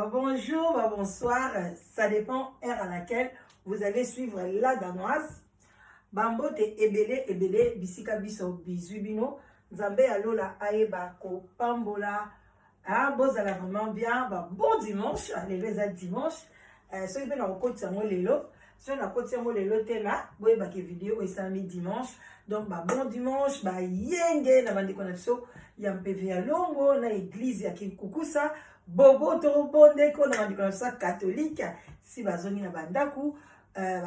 Bonjour, bonsoir, ça dépend heure à laquelle vous allez suivre la danoise. Bambo te ebele bisika biso bizubino nzambe alola aeba ko pambola bozala vraiment bien bon dimanche les dimanche ceux qui na kokoti yango lelo ceux na koti yango lelo te na boyeba ke vidéo esami dimanche donc bon dimanche yenge na bandeko na biso ya mpv ya longo na église ya Kinkukusa bobo to bondeko na bandeko na biso catholique si bazongi na bandaku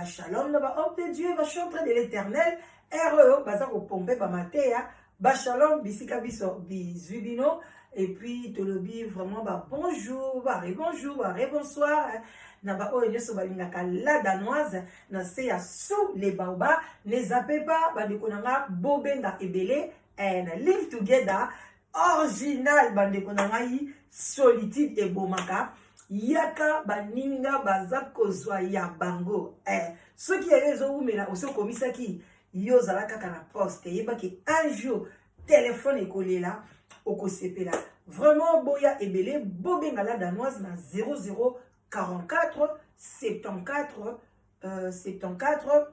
shalom na homme de Dieu chanter de l'éternel REO baza ko pomper matéa shalom bisika biso bizubino et puis tolobi vraiment bonjour bonjour bonsoir na oyo nyoso balingaka la danoise na se ya sous les baobas ne zappez pas bandeko nanga bobenga ebele and live together original bandeko nanga yi solitude et bomaka yaka baninga baza kozwa ya bango soki yezo umela osokomisaki yo zala kaka na poste yebaki un jour téléphone ekolela okosepela vraiment boya ebele bobenga la danoise na 0044 74 74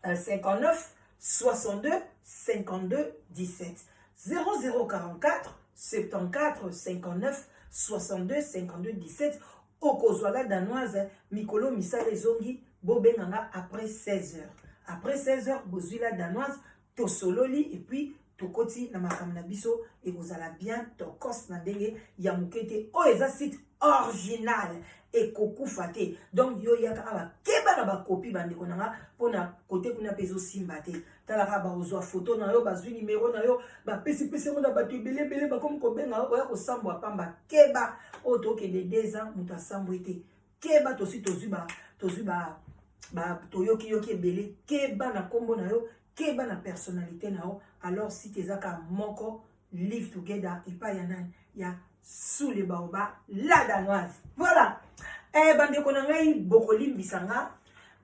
59 62 52 17 0044 74 59 62 52 17 okozwa la danoise mikolo misala ezongi bobenganga après 16h. Après 16h bozwi la danoise tosololi et puis tokoti na makambo na biso et vous allez bien tokos na ndenge ya mukete o eza site original et kokufa te donc yo yaka aba keba na ba copie bandeko nanga pona côté kuna peso simba te talaka ba ozwa photo na yo bazwi numéro na yo ba pesi ngo na bato belé ba comme ko benga oya ko sambwa pamba keba o to ke de 2 ans muta sambwe te keba to si tozwi ba toyoki ebele keba na kombo na yo keba na personnalité na yo alors si tezaka moko live together et pas ya sous les baobas la danoise voilà bandeko na ngai bokoli bisanga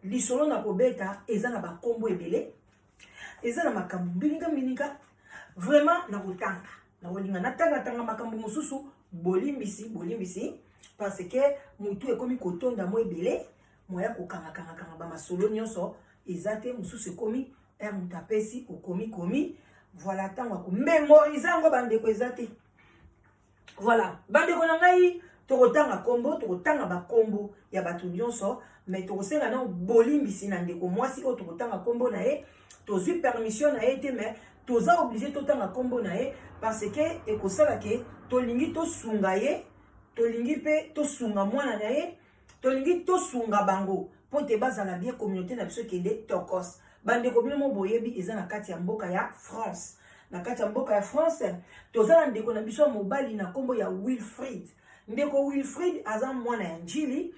lisolo na kobeta eza na ba kombo ebele eza na makambo bilinga vraiment na kotanga na kolinga na tanga makambo mosusu bolimbisi parce que mutu ekomi kotonda mo ebele moya kokanga ba masolo nyonso ezate mususu ekomi mutapesi okomi voilà tango ko mémoriser ngo bandeko ezate voilà bandeko na ngai tokotanga kombo tokotanga ba kombo ya batu nyonso mais tokosenga na bolimbisi na ndeko mwasi o tokotanga kombo na ye tozwi permission na ye te mais toza obligé totanga kombo na ye parce que ekosala ke tolingi tosunga ye tolingi pe tosunga mwana na ye tolingi tosunga bango po te bazala bien communauté na biso kende tokos bandeko bino mo boyebi eza na kati ya mboka ya France na kati ya mboka ya France toza na ndeko na biso mobali na kombo ya Wilfried ndeko Wilfried aza mwana ya njili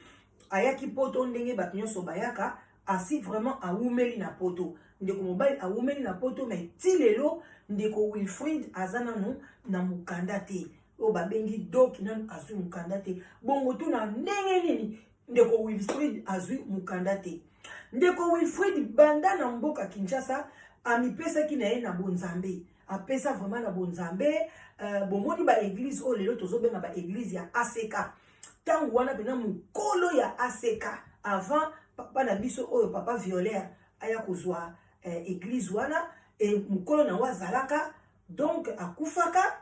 ayaki poto ndenge bato nyonso bayaka asi vraiment awumeli na poto ndeko mobali awumeli na poto mais ti lelo ndeko Wilfried aza nanu na mukanda te o babengi doki nanu azwi mukanda te bongo tu na ndenge nini ndeko Wilfried azwi mukanda te ndeko Wilfried banda na mboka Kinshasa amipesaki na ye na bonzambe apesa vraiment na bonzambe bomoni ba église o lelo tozobenga ba église ya ACK tangu wana pena mukolo ya ACK avant papa na biso oyo papa Violaire aya kozwa église wana et mukolo na wazalaka donc akufaka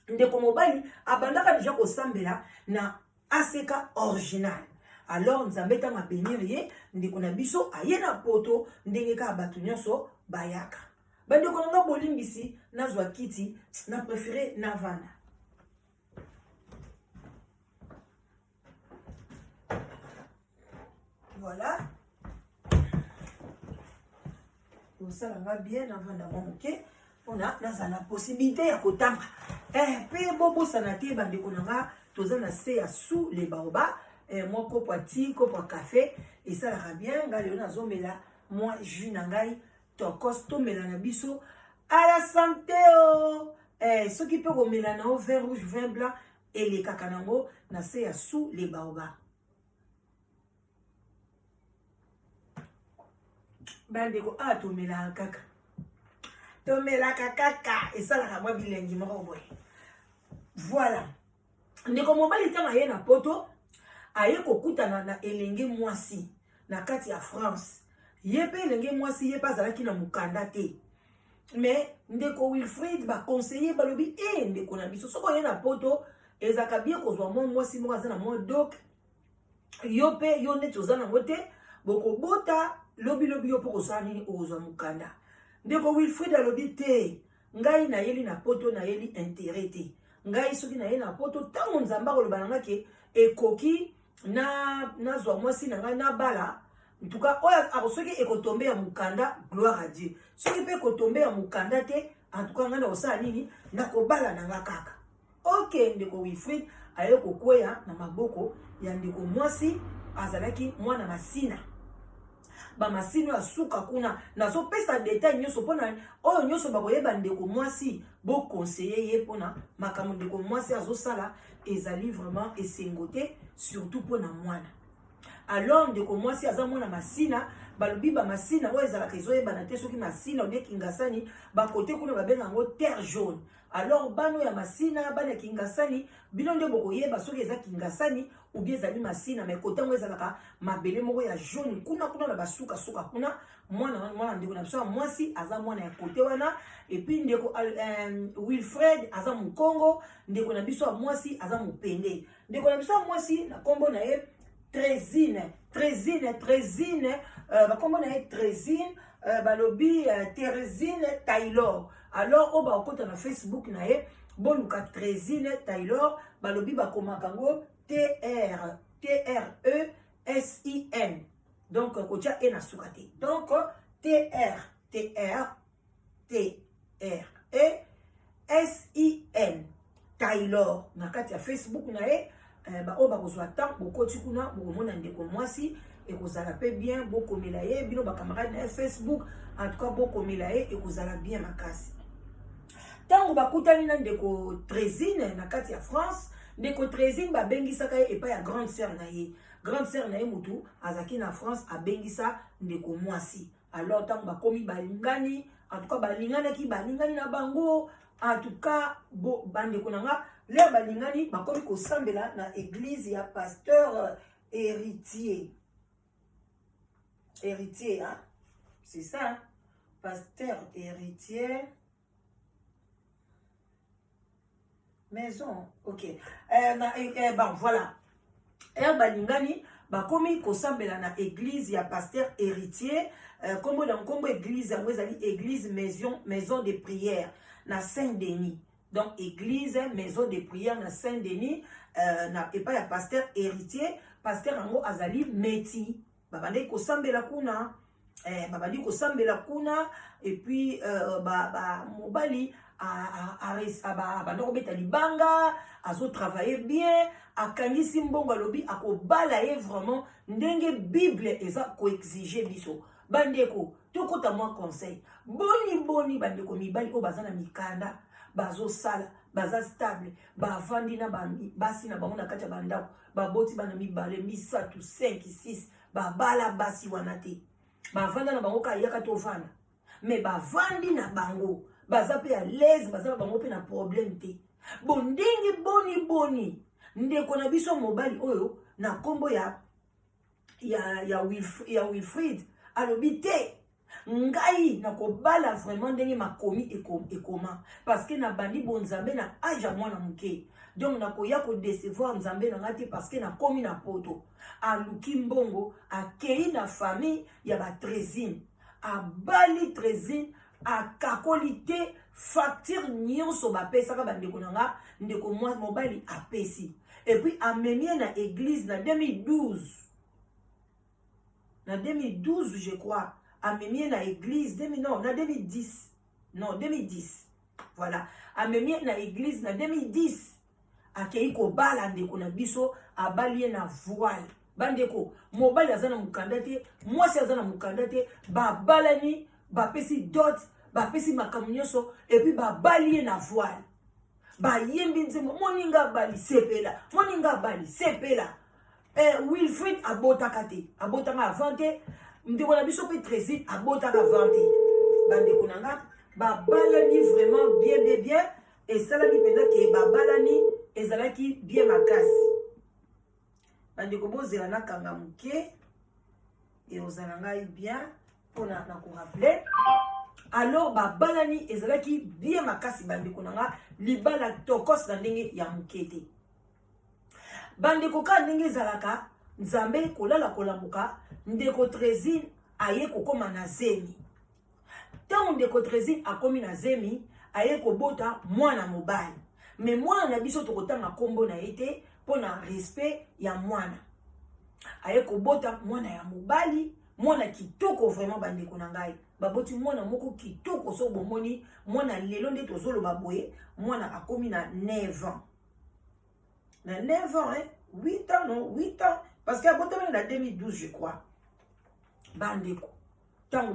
ndeko mobali abandaka déjà kosambela na ACK original alors nzambe tanga bénir ye ndeko na biso aye na poto ndenge ka bato nyonso bayaka bandeko nanga bolimbisi nazwa kiti na préféré navana voilà ça va bien navana bon ok On a la possibilité à kotanga. Pe bobo sanate bande konanga tozana se ya sous les baobas. Moi kopo ti kopo café et ça la bien ngale on azomela moi jus nangai tokos to melana biso à la santé ce qui peut komela na vin rouge vin blanc et les kakanango na se ya sous les baobas. Bande ko tomela kaka. Tomela kaka et ça la moi bilingue moko boy. Voilà. Ndeko mobali tanga ye na poto aye kokutana na elenge mwasi na kati ya France. Ye pe elenge mwasi ye pas zalaki na mukanda te. Mais ndeko Wilfried ba conseiller balobi ndeko na biso soko ye na poto ezaka bien kozwa mwasi moko azana mo donc yo pe yo neti ozana ngote boko bota lobi yo po kozwa nini ozwa mukanda. Ndeko Wilfried alobi te ngai na yeli na poto na yeli intérêt te. Ngai soki na ye na poto tango nzamba koloba nanga ke ekoki na zwa mwasi na ngai na bala en tout cas oya soki ekotombe ya mukanda gloire à Dieu soki pe ekotombe ya mukanda te en tout cas ngana osala nini na kobala na nga kaka. Ok, ndeko Wilfried aye kokweya na maboko ya ndeko mwasi azalaki mwana masina ba masino ya suka kuna nazo pesa detail nyoso pona oyo nyoso bakoyeba ndeko mwasi bo conseiller ye pona makambo ndeko mwasi azosala ezali vraiment esengote surtout pona mwana. Alors ndeko mwasi aza mwana masina balobi ba masina oyo ezalaka ezoyeba na te soki masina obe kingasani bakote kuna babenga yango terre jaune. Alors bano ya masina bana kingasani bino nde bokoyeba soki eza kingasani ou bien ezali masina mais kote ngo ezalaka mabele moko ya jaune kuna na basuka suka kuna mwana ndeko na biso mwasi aza mwana ya kote wana et puis ndeko Wilfred aza mukongo ndeko na biso mwasi aza mupende ndeko na biso mwasi na kombo na ye Trésine bakombo na ye Trésine balobi Thérésine Taylor. Alors oba okota na Facebook na ye boluka Trésine Taylor balobi bakomaka ngo TRESIN. Donc kotia e na sukate. Donc TRESIN Taylor na kati ya Facebook na ye oba kozwa temps bokoti kuna bokomona ndeko mwasi ekozala pe bien bokomela ye bino bakamarade na Facebook en tout cas bokomela ye ekozala bien makasi. Tango bakutani na ndeko Trésine na kati ya France ndeko Trésine babengisaka ye epa ya grande sœur na ye. Grande sœur na ye mutu azaki na France abengisa ndeko mwasi. Alors tango bakomi balingani en tout cas balingani na bango en tout cas bandeko nanga leur balingani bakomi kosambela na église ya pasteur héritier hein? C'est ça hein? Pasteur héritier maison ok bon voilà balingani bakomi kosambela na église ya pasteur héritier kombo na kombo église yango ezali église maison de prière na Saint-Denis. Donc église maison de prière na Saint-Denis na epa ya pasteur héritier pasteur yango azali meti babandi kosambela kuna et puis mobali abanda kobeta libanga azo travailler bien akangisi mbongo alobi akobala ye vraiment ndenge bible eza koexige biso bandeko tokota mwa conseil boni bandeko mibali o bazana mikanda bazo sala baza stable bavandi na basi na bango na kati ya bandako baboti bana mibale misatu 5 6 babala basi wana te bavanda na bango kayaka tovanda mais bavandi na bango baza pe à l'aise baza na bango pe na problème te bondenge boni ndeko na biso mobali oyo na kombo ya Wilfried alobi te ngai na kobala vraiment ndenge makomi ekoma parce que na bandi bonzambe na age mwana muke donc na koya ko décevoir nzambe na ngati parce que na komi na poto aluki mbongo akei na famille ya ba Trésine abali Trésine akakoli te facture nyonso bapesaka bandeko nanga ndeko mwa mobali apesi et puis amemie na église na 2012 je crois amemie na église na 2010 non 2010 voilà amemi na église na 2010 akei ko bala ndeko na biso abali na voile bandeko mobali azana mukanda te mwasi azana mukanda te babalani bapesi dot bapesi makamunyoso et puis babali na voile bayembi nzembo moninga bali sepela moninga bali sepela Wilfried abotaka te abotanga avant te ndeko na biso pe Trésine abotaka avant te bandeko nanga babalani vraiment bien et salami penda ke babalani ezalaki bien makasi bandeko bozela na kanga muke et ozala ngai bien pona na ko rappeler alors babalani ezalaki bien makasi bandeko nanga libala tokos na ndenge ya mukete bandeko ka ndenge ezalaka nzambe kolala kolamuka ndeko Trésine aye kokoma na zemi tango ndeko Trésine akomi na zemi aye kobota mwana mobali mais mwana na biso tokotanga kombo na ete pona respect ya mwana aye kobota mwana ya mobali mwana kitoko vraiment bandeko na ngai baboti mwana moko kitoko so bomoni mwana lelo nde tozoloba boye mwana akomi na 9 ans na 9 ans 8 ans non 8 ans parce que abotami na 2012 je crois bandeko tango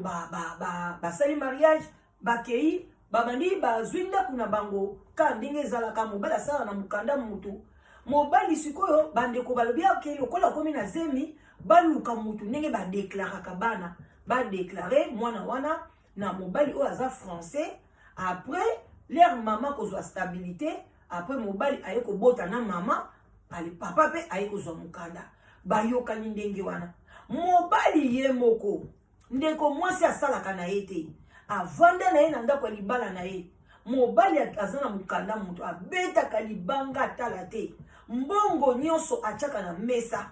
basali mariage bakei babandi bazwinda kuna bango ka ndenge ezalaka mobali asala na mukanda mutu mobali sikoyo bandeko balobi akei lokola komi na zemi baluka mutu ndenge badeklaraka bana badeklare mwana wana na mobali oyo aza français après leur maman kozwa stabilité après mobali aye kobota na mama ali papa pe aye kozwa mukanda bayokani ndenge wana mobali ye moko ndeko mwasi asalaka na ye te avanda na ye na ndako ya libala na ye mobali aza na mukanda mutu abetaka libanga atala te mbongo nyonso atiaka na mesa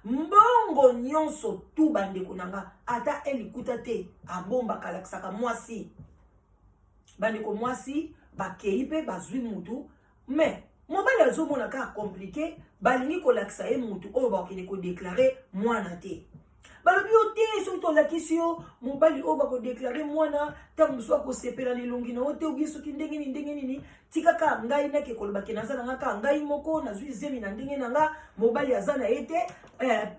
mbongo nyonso tu bandeko nanga ata elikuta te abombaka alakisaka mwasi bandeko mwasi bakei pe bazwi mutu mais mobali azomona ka compliqué balingi kolakisa ye mutu oyo bakende kodeklare mwana te balobi yo te soki tolakisi yo mobali oyo bakodeklare mwana ntango mosu akosepela na elongi na yo te obi soki ndenge nini tikaka ngai nake kolobaki naza na nga ka ngai moko nazwi zemi na ndenge na nga mobali aza na ye te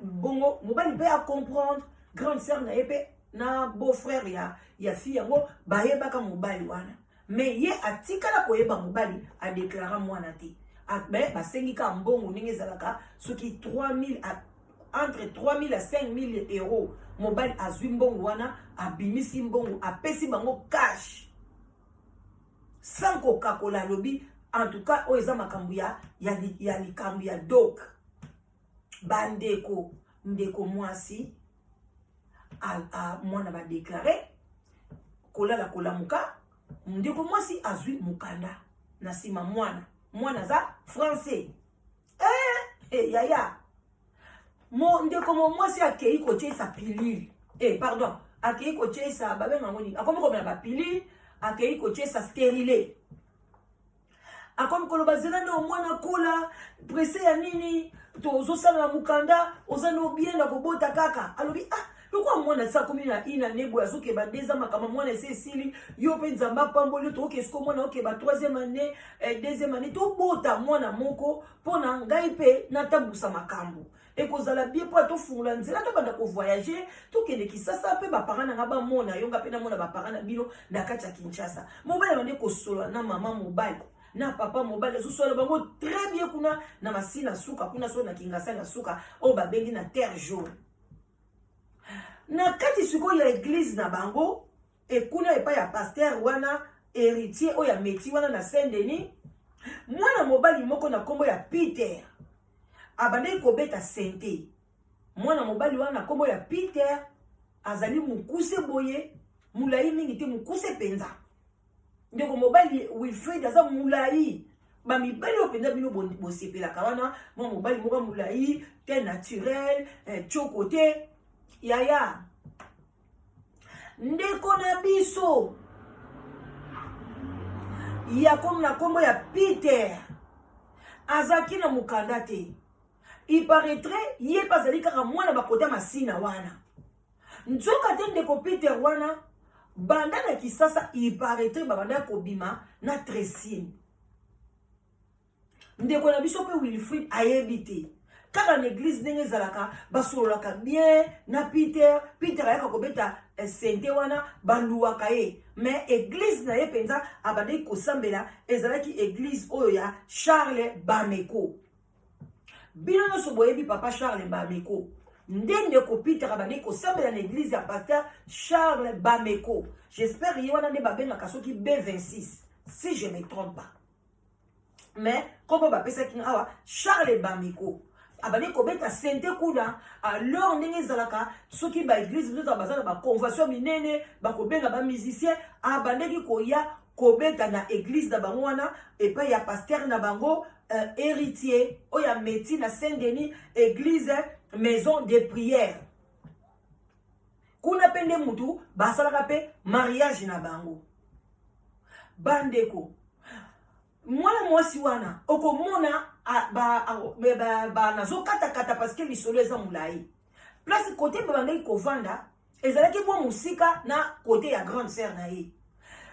bongo mobali mpe acomprendre grande sœur na ye mpe na beau frère ya fille yango bayebaka mobali wana mais ye atikala koyeba mobali adeklara mwana te basengi ka mbongo ndenge ezalaka soki 3000 entre 3000 à 5000 euros mobali azwi mbongo wana abimisi mbongo apesi bango cash sans kokakola lobi en tout cas oyo eza makambo ya likambo ya dok bandeko ndeko mwasi mwana badeklare kolala kolamuka ndeko mwasi azwi mukanda na sima mwana za français yaya ndeko mwasi akei kotiesa pilule pardon akei kotiesa babenga ngoni akomi komela bapilule akei kotiesa stérile akomi koloba zela nde omwana kola presse ya nini tozosala na mukanda oza na obienda kobota kaka alobi lokwa mwana sa komi na ina nebo azokeba deza makama mwana ese esili yo mpe nzambe apamboli tokoke siko mwana okeba 3e année 2e année tobota mwana moko mpona ngai mpe natambusa makambo ekozala bie po tofungula nzela tobanda kovoyager tokende kisasa mpe baparent nanga bamona yonga mpe namona baparent na bino na kati ya Kinshasa mobali bande kosola na mama mobali na papa mobali azosola bango très bien kuna na masina suka kuna so na Kingasa na suka oyo babengi na terre jaune na kati sikoyo ya église na bango ekuna epai ya pasteur wana héritier oyo ya meti wana na Saint-Denis mwana mobali moko na kombo ya Peter abandaki kobeta sente mwana mobali wana kombo ya Peter azali mukuse boye mulai mingi te mukuse penza ndeko mobali Wilfried aza mulai bamibali oyo penza bino bosepelaka wana mwa mobali moko mulai te naturel tshoko te yaya ndeko na biso ya komi na kombo ya Peter azaki na mukanda te il paraîtrait ye bazali kaka mwana bakota masina wana nzoka te ndeko Peter wana banda na kisasa iparaître babanda kobima na tressine ndeko na biso pe Wilfried ayebite kaka na église ndenge ezalaka basololaka bien na Peter ayaka kobeta sente wana baluwaka ye mais église na ye penza abandaki kosambela ezalaki église oyo ya Charles Bameko. Bino nyonso boyebi papa Charles Bameko ndenge ko Peter abandaki kosambela na église ya pasteur Charles Bameko. J'espère ye wana nde babengaka soki B26 si je ne me trompe pas. Mais comme bapesaki awa Charles Bameko abandaki kobeta sente kuna alors ndenge ezalaka soki ba église biso bazala ba convention minene bakobenga ba musicien abandaki koya kobeta na église na bango wana epai ya pasteur na bango héritier oya meti na Saint-Denis église maison de prière kuna pende mutu basalaka pe mariage na bango bandeko mwana mwasi wana okomona nazo kata parce que lisolo eza mulai place côté babandaki kovanda ezalaki mwa musika na côté ya grande sœur na ye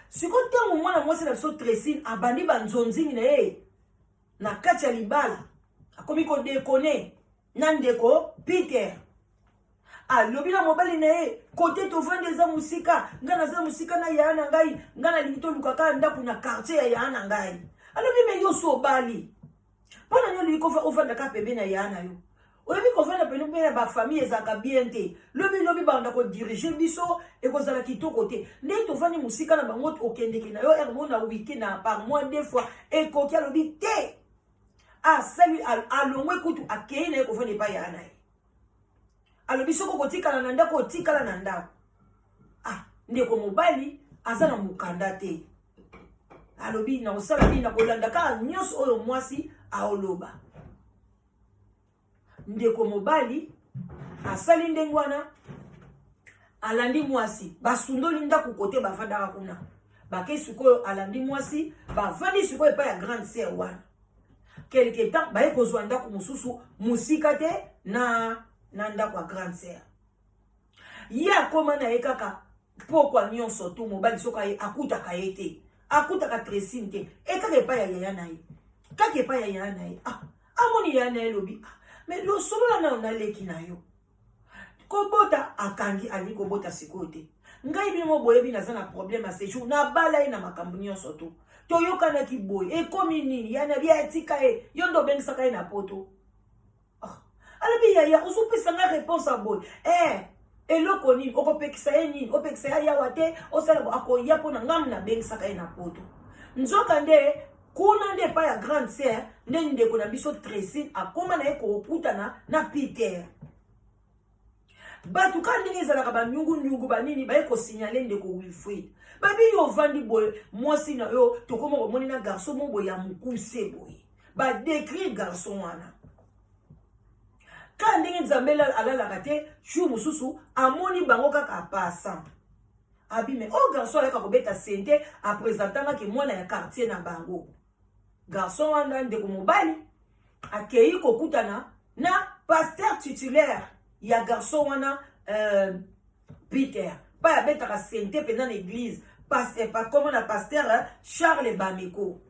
siko ntango mwana mwasi na biso Tressine abandi banzonzingi na ye na kati ya libala akomi kodekone na ndeko Peter alobi na mobali na ye côté tovanda eza musika nga naza musika na yaa na ngai nga nalingi tolukaka ndako na quartier ya yaa na ngai alobi me yo so obali mpona nyo lili ovandaka pembe na yaa na yo oyebi kovanda pembe na bafamille ezalaka bien te lobi banda kodirige biso ekozala kitoko te ndenge tovandi musika na bango okendeke na yo ermo na weekend na par mois 2 fois ekoki alobi te asali alongwe kutu akei na ye kovanda epai yaa na ye alobi soko kotikala na ndako otikala na ndako ndeko mobali aza na mokanda te alobi na osala bina kolanda kaka nyonso oyo mwasi aoloba ndeko mobali asali ndenge wana alandi mwasi basundoli ndako kote bavandaka kuna bakei sikoyo alandi mwasi bavandi sikoyo epai ya grande sœur wana quelque temps baye kozwa ndako mosusu musika te na ndako ya grande sœur ye akoma na ye kaka pokwa nyonso tu mobali soka ye akutaka ye te akutaka Tressine te ekaka epai ya yaya na ye kaka epai ya yaya na ye amoni yaya na ye lobi mais losolola na yo naleki na yo kobota akangi ali kobota sikoyo te ngai bino boyebi naza na problème ya séjour nabala ye na makambo nyonso tu toyokanaki boye ekomi nini yana bia etika ye yo ndo obengisaka ye na poto alobi yaya ozopesanga réponse ya boye eloko nini okopekisa ye nini opekisa ye yawa te osala akoya mpo na ngamu nabengisaka ye na poto nzoka nde kuna nde epai ya grande sœur nde ndeko na biso Tressine akoma na ye kokutana na Peter bato ka ndenge ezalaka banyungu banini baye kosignale ndeko Wilfried babi yo ovandi boye mwasi na yo tokoma komoni na garçon mo boye ya mokuse boye badécrit garçon wana ka ndenge nzambe alalaka te jour mosusu amoni bango kaka apasa abime o garçon ayaka kobeta sente apresentangaki mwana ya quartier na bango garçon wana ndeko mobali akei kokutana na pasteur titulaire ya garçon wana Peter pa yabetaka sente pena na église comme na pasteur Charles Bameko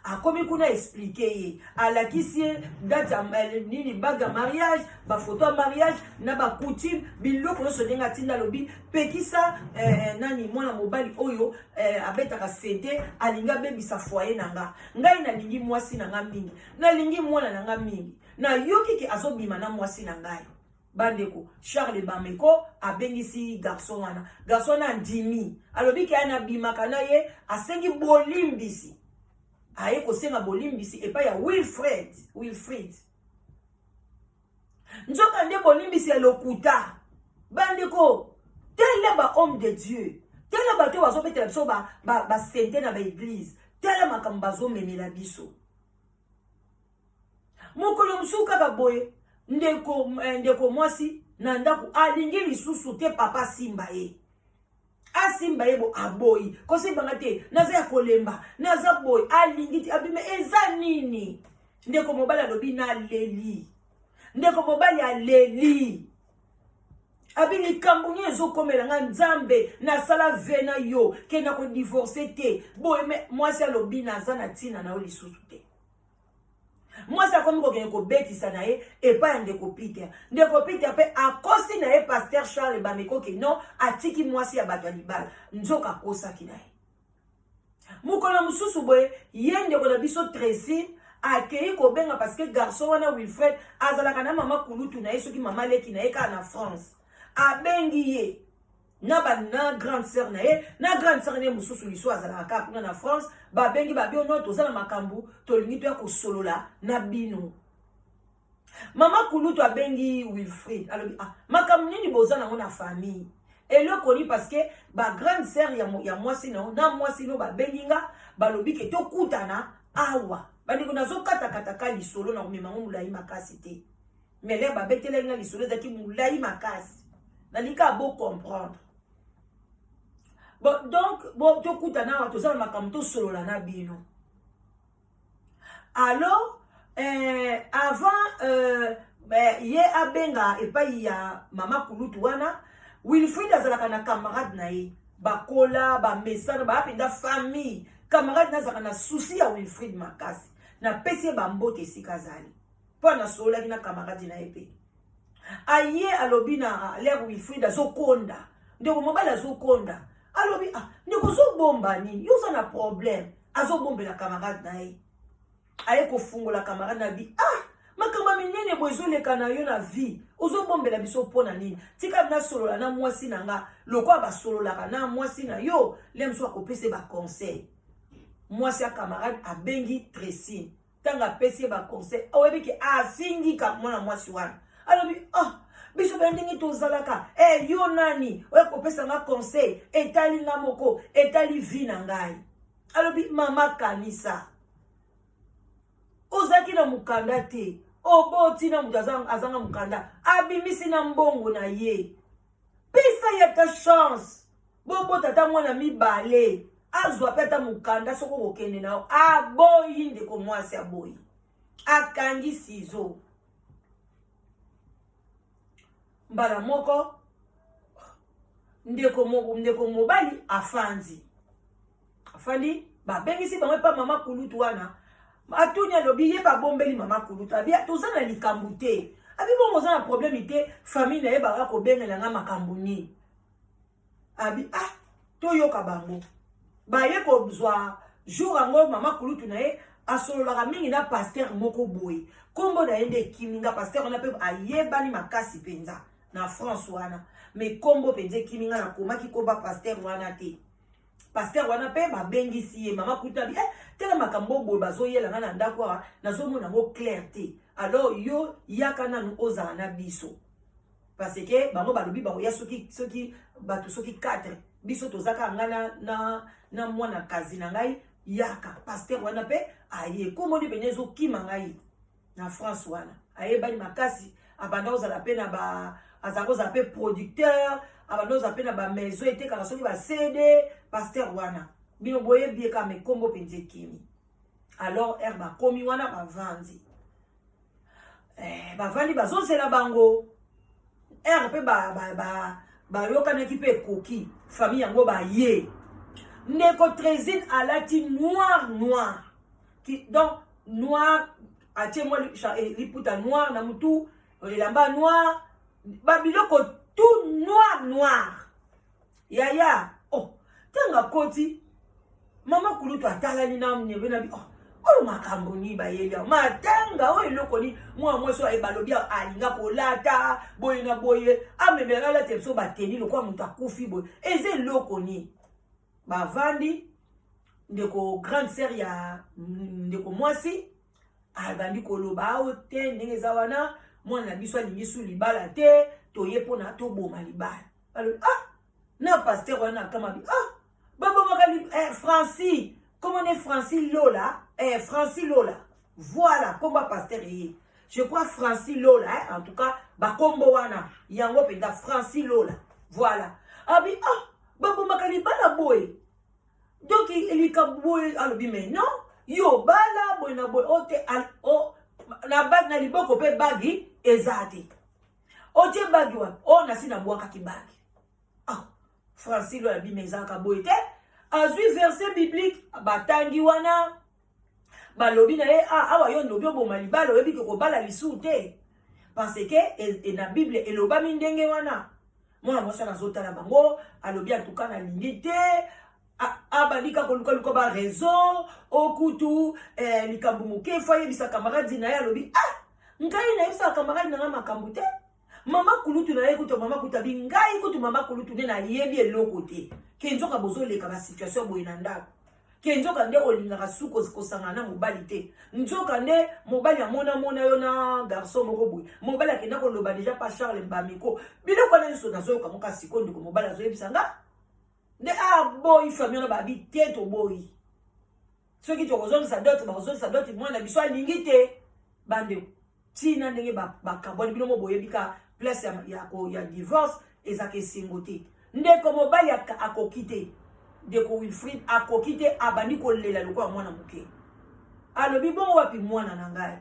akomi kuna expliqué ye alakisi ye date ya nini baga mariage bafoto ya mariage na bakutime biloko nyonso ndenge atinda alobi pekisa nani mwana mobali oyo abetaka sente alingi abebisa foyer na nga ngai nalingi mwasi na nga mingi nalingi mwana na nga mingi nayoki ke azobima na mwasi na ngai bandeko Charles Bameko abengisi garçon wana ndimi alobi ke ana bimaka na ye asengi bolimbisi aye kosenga bolimbisi epai ya Wilfried nzoka nde bolimbisi ya lokuta bandeko tele ba homme de Dieu tele bato bazobetela biso basente na baeglise tele makambo bazomemela biso mokolo mosusu kaka boye ndeko mwasi na ndako alingi lisusu te papa simba ye asimba yebo aboyi kosebanga te naza ya kolemba naza boy alingi ti abime eza nini ndeko mobali alobi na leli ndeko mobali aleli abi likambo ni ezokomela nga nzambe nasala vena yo ke na ko divorcer te boye mwasi alobi naza na ntina na yo lisusu te mwasi akomi kokende kobetisa na ye epai ya ndeko Peter mpe akosi na ye Pasteur Charles bamikoke non atiki mwasi ya bato ya libala nzoka akosaki na ye mokolo mosusu boye ye ndeko na biso Tracy akei kobenga parce que garçon wana Wilfred azalaka na mama kulutu na ye soki mama leki na ye kaka na France abengi ye na grande sœur na ye na grande sœur ne mosusu liso azalaka kaka kuna na France babengi babio no tozala makambo tolingi to ya kosolola na bino mama kulutu abengi Wilfred alobi makambo nini boza nango na famille eloko ni parce que ba grande sœur ya mwasi na mwasi no babengi nga balobi ke tokutana awa bandeko nazokatakataka lisolo na komema ngo mulai makasi te mais lere babetela nga lisolo ezaki mulai makasi nalika bo comprendre bon donc bon tokutana awa tozala makambo tosolola na bino alors avant ye abenga epai ya mama kulutu wana Wilfrid azalaka na camarade na ye bakola bamesana baapenda famille camarade nazalaka na souci ya Wilfrid makasi na pesi ye bambote esika azali mpo nasololaki na camarade na ye mpe aye alobi na lere Wilfrid azokonda ndeko mobali azokonda alobi ndeko ozobomba nini yo oza na problème azobombela camarade na ye aye kofungola camarade na bi makambo minene boye ezoleka na yo na vie ozobombela biso mpo na nini tika nasolola na mwasi na nga lokola basololaka na mwasi na yo le mosu akopesa baconseil mwasi ya camarade abengi Tracy ntango apesi ye baconseil oyebi ke asingika mwana mwasi wana alobi biso baya ndenge tozalaka yo nani oya kopesa nga conseil etali nga moko etali vi na ngai alobi mama kanisa ozaki na mukanda te oboti na mutu azanga mukanda abimisi na mbongo na ye pesa ye ta chance bobota ta mwana mibale azwa pe ata mukanda soko kokende na aboyi ndeko mwasi aboyi akangi sizo mbala moko ndeko mobali afandi babengisi bango epa mama kulutu wana atuni alobi ye babombeli mama kulutu abi toza na likambo te abi bongo oza na problème te famille na ye baka kobengela nga makambo nini abi toyoka bango baye kozwa jour yango mama kulutu na ye asololaka mingi na pasteur moko boye kombo na ye nde ekiminga pasteur wana mpe ayebani makasi mpenza na France wana mais kombo mpenza ekiminga nakomaki koba pasteur wana te pasteur wana mpe babengisi ye mama kulutu abi tela makambo boye bazoyelanga na ndako awa nazomona yango clair te alors yo yaka nanu ozala na biso parce que bango balobi bakoya soki bato soki 4 biso tozaka nga na mwana kazi na ngai yaka pasteur wana mpe aye komoni pene ezokima ngai na France wana ayebani makasi abanda ozala mpe na azalaka ozala mpe producteur abanda ozala mpe na bamaison etekaka soki bacd pasteur wana bino boyebi eka me kombo mpenza ekimi alors bakomi wana bavandi bazozela bango mpe bayokanaki mpe ekoki famille yango baye ndeko Trésine alati noir donc noir atie mwa liputa noir na mutu elamba noir babiloko tout noir yaya tanga koti mama kulutu atalani na mnebe na bi oyo makambo ni bayeli matanga oyo eloko ni mwa mwasi oyo balobi alinga kolata boye na boye amemela alata biso bateni lokola moto akufi boye eza eloko ni bavandi ndeko grande sœur ya ndeko mwasi abandi koloba awo te ndenge eza wana mwana na biso alingi su libala te toye mpona toboma libala balobi na pasteur wana akamabi babomaka Francis comment on est Francis Lola Francis Lola voilà combat pasteur yi je crois Francis Lola en tout cas bakombo wana yango penda Francis Lola voilà abi babomaka libala boy donc il kaboy alobi mais non yo bala boy na boy ote na bag na liboko pe bagi ezati otie bagi wapi o nasi na bwaka kibagi ah Francilo la bimezaka boite azui verset biblique batangi wana balobi na ye awa yo ndobi oboma libala oyebi ke kobala lisu te parce que na bible elobami ndenge wana mwana mwasi azotala bango alobi atuka na lingi te abandika koluka ba réseau okutu likambo moke fo yebisa camarade na ye alobi ngai na yebisa camarade na nga makambo te mama kulutu na ye kutu mama kutabi ngai kutu mama kulutu ne na yebi eloko te kenzoka bozoleka ba situation boye na ndako kenzoka nde olingaka suko kosanga na mobali te nzoka nde mobali amona yo na garçon moko boye mobali akenda koloba déjà pas Charles Mbamiko biloko na nyonso nazoyoka moka sikondo ko mobali azoyebisa nga nde boy famille na babi te to boy soki tokozongisa dote bakozongisa dote mwana biso alingi te bande tina ndenge bakaboni bino mo boyebika place ya divorce ezaka esengo te ndeko mobali akoki te ndeko Wilfried akoki te abandi kolela lokola mwana moke alobi bongo wapi mwana na ngai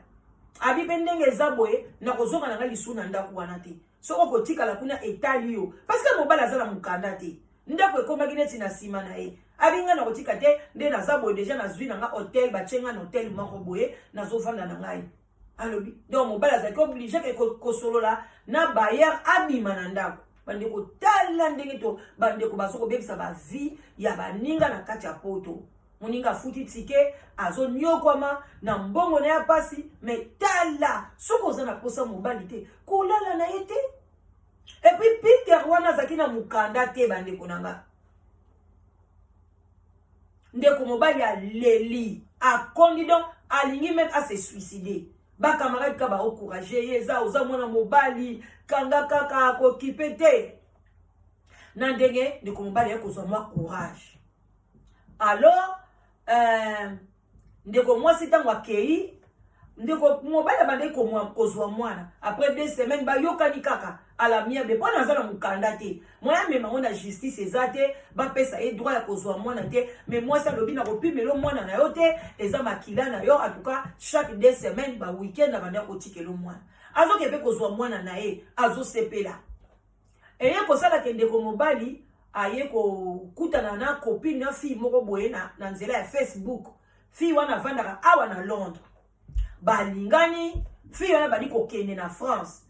abi mpe ndenge eza boye nakozonga na ngai lisu na ndako wana te soko kotikala kuna etali yo parce que mobali aza na mokanda te ndako ekomaki neti na nsima na ye abi ngai nakotika te nde naza boye deja nazwi na nga hotel batie ngai na hotel moko boye nazovanda na ngai alobi donc mobali azalaki oblige ke kosolola na bayer abima na ndako bandeko tala ndenge to bandeko bazokobebisa bavi ya baninga na kati ya poto moninga afuti tike azonyokwama na mbongo na ya pasi me tala soko oza na posa mobali te kolala na ye te epuis Peter wana azalaki na mokanda te bandeko na nga ndeko mobali aleli akondi donc alingi même ase suicider bakamarade ka baokourage ye eza oza mwana mobali kanga kaka akokipe te na ndenge ndeko mobali ya kozwa mwa courage alors ndeko mwasi ntango akei ndeko mobali abandaki kozwa mwana après 2 semaines bayokani kaka alamiable mpo naza na mokanda te moya mema ngo na justice eza te bapesa ye droit ya kozwa mwana te mais mwasi alobi na kopimela mwana na yo te eza makila na yo atuka chaque 2 semaines ba weekend abandaki kotikela mwana azoke mpe kozwa mwana na ye azosepela eye kosalaka ndeko mobali aye kokutana na copine na fille moko boye na nzela ya Facebook fille wana avandaka awa na Londres balingani fille wana bali kokende na France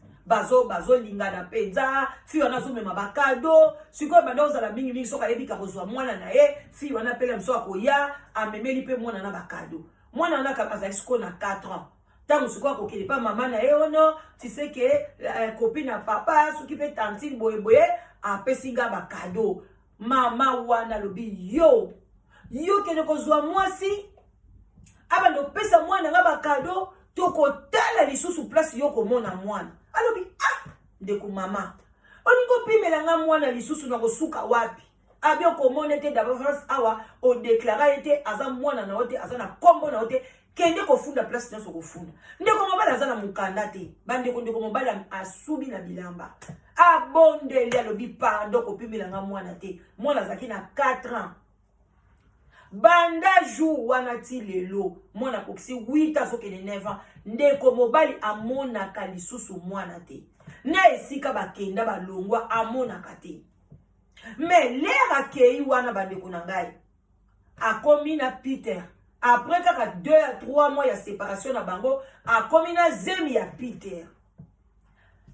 bazolingana mpenza fille wana azomema bakado sikoyo banda ozala mingi soki ayebika kozwa mwana na ye fille wana pele moso akoya amemeli mpe mwana na bakado mwana wana azali sikoyo na 4 ans ntango sikoyo akokende pa mama na ye ono tiseke copine na papa soki mpe tantine boyeboye apesi nga bakado mama wana alobi yo kende kozwa mwasi abanda opesa mwana nga bakado tokotala lisusu place yo komona mwana alobi ndeko mama oningo pimela nga mwana lisusu na kosuka wapi abi okomona ete d'avance awa odeklara ete aza mwana na yo te aza na kombo na yo te kende kofunda place nyonso kofunda ndeko mobali aza na mokanda te bandeko ndeko mobali asubi na bilamba abondeli alobi pardon kopimela nga mwana te mwana azalaki na 4 ans banda jour wana ti lelo mwana kokisi 8 ans sokende 9 ans ndeko mobali amonaka lisusu mwana te na esika bakenda balongwa amonaka te mais lere akei wana bandeko na ngai akomi na Peter après kaka 2 à 3 mois ya séparation na bango akomi na zemi ya Peter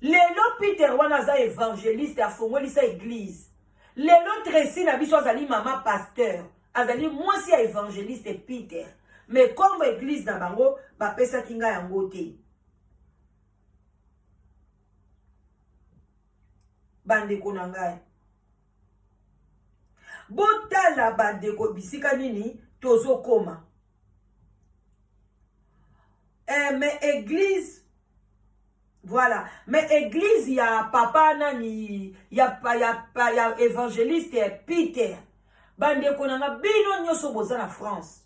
lelo Peter wana aza évangéliste afongolisa église lelo Tracy na biso azali mama pasteur azali mwasi ya évangéliste Peter mais comme église na bango bapesaki ngai yango te bandeko na ngai botala bandeko bisika nini tozokoma mais église voilà mais église ya papa nani ya évangéliste Peter bandeko nanga bino nyonso boza na France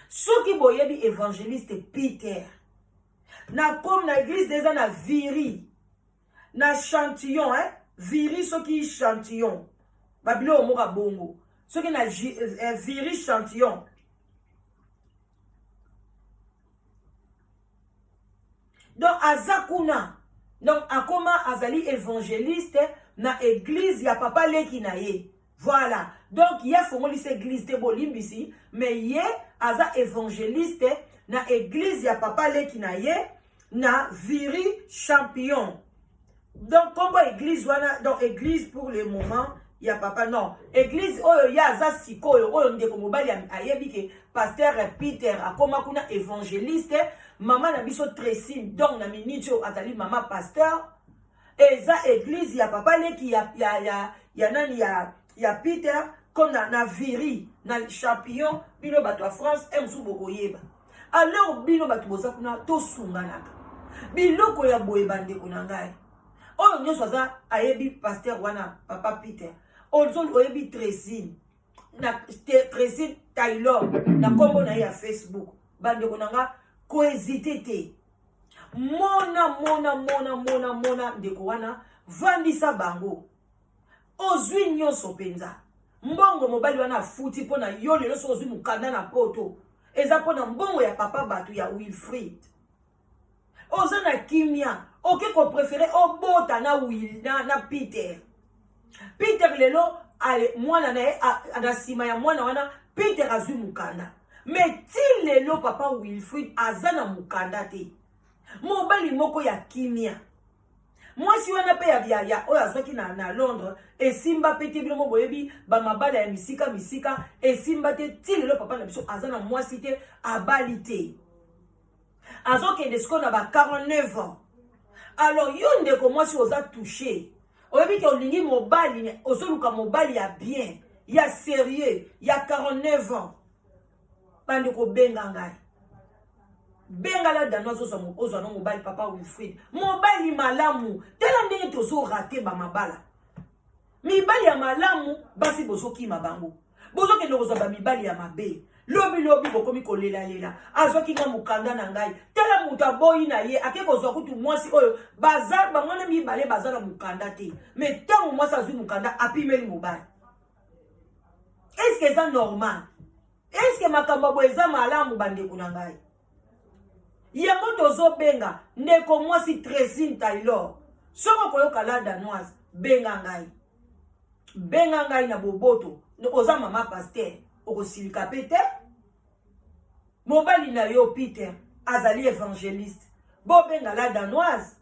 soki boyebi évangéliste Peter na comme na église déjà na Viri na Chantillon Viri soki Chantillon babilo omoka bongo soki na Viri Chantillon donc azakuna Donc akoma azali évangéliste na église ya papa leki na ye. Voilà. Donc il y a fongoli cette église te bolimbisi, mais ye aza évangéliste na église ya papa leki na ye na Viri Champion. Donc comme église wana, donc église pour le moment ya papa non église oyo ya aza sikoyo oyo ndeko mobali ayebi ke pasteur Peter akoma kuna évangéliste maman na biso Tracy donc na minute azali maman pasteur eza église ya papa leki ya nani ya Peter comme na Viri na Champion bino bato ya France emsu bokoyeba alors bino bato boza kuna to sunganaka biloko ya boye bandeko na ngai oyo nyonso aza ayebi pasteur wana papa Peter Ozol oyebi Tracy na Tracy Taylor na kombo na ya Facebook bandeko nanga ko hésiter te mona ndeko wana vandisa bango ozwi nyonso penza mbongo mobali wana futi pona yo lelo so ozwi mukanda na poto eza pona mbongo ya papa batu ya Wilfried oza na kimia oke ko préférer obota na na Peter lelo ale mwana na na sima ya mwana wana Peter azwi mukanda mais ti lelo papa Wilfried azana mukanda te mobali moko ya kimia mwasi wana pe ya oyo azwaki na Londres esimba pete bino mo boyebi ba mabala ya misika esimba te ti lelo papa na biso azana mwasi te abali te azokende siko na ba 49 ans alors yo ndeko mwasi oza touché oyebi ke olingi mobali ozoluka mobali ya bien ya sérieux ya 49 ans bandeko benga ngai benga la danoise ozwa no mobali papa Wilfried mobali malamu tela ndenge tozo raté ba mabala mibali ya malamu basi bozo kima bango bozo kende kozwa ba mibali ya mabe lobi bokomi kolela azwaki nga mukanda na ngai tela mutu aboyi na ye ake kozwa kutu mwasi oyo baza bangwana mibale baza na mukanda te mais tango mwasi azwi mukanda apimeli mobali est-ce que c'est normal? Est-ce que makambo boye eza malamu bandeko na ngai yango tozo benga ndeko mwasi Tracy Taylor soko koyoka la danoise benga ngai na boboto oza mama pasteur okosilika pete mobali na yo Peter azali évangéliste bo benga la danoise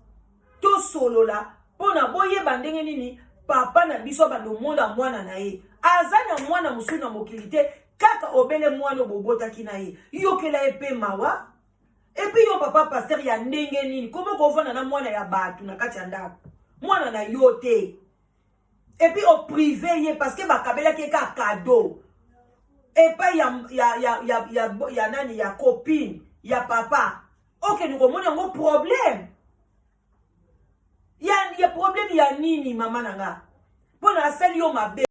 to solola pona boyeba ndenge nini papa na biso bando monda mwana na ye aza na mwana musu na mokili te kaka obele mwana bobotaki na ye yokela epe mawa epi yo papa pasteur ya ndenge nini komo kovana na mwana ya batu na kati ya ndako mwana na yo te epi o privé ye parce que bakabela ke ka cadeau epa ya nani ya copine ya papa ok nous komona ngo problème ya problème ya nini mama nanga pona asali yo mabe